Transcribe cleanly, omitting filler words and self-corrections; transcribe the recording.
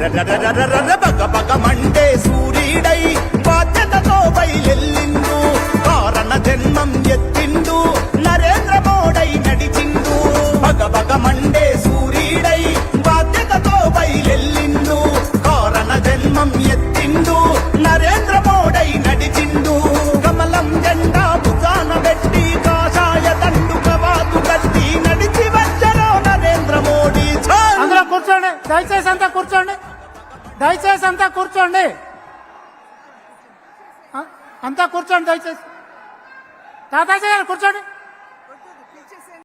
బగ బగ Monday సూర్యుడై బాధ్యతతో బయలెల్లిండు కారణ జన్మం ఎత్తిండు నరేంద్ర మోడై నడిచిండు బగ బగ మండే సూర్యుడై బాధ్యతతో బయలెల్లిండు కారణ జన్మం ఎత్తిండు నరేంద్ర మోడై నడిచిండు కమలం జెండా భుజాన పెట్టి కాషాయ దండు కవాతు కట్టి నడిచి వచ్చరో నరేంద్ర మోడీ. అందరూ కూర్చోండి, దయచేసి అంతా కూర్చోండి, దయచేసి అంతా కూర్చోండి, అంతా కూర్చోండి దయచేసి. తాతాజీ గారు కూర్చోండి.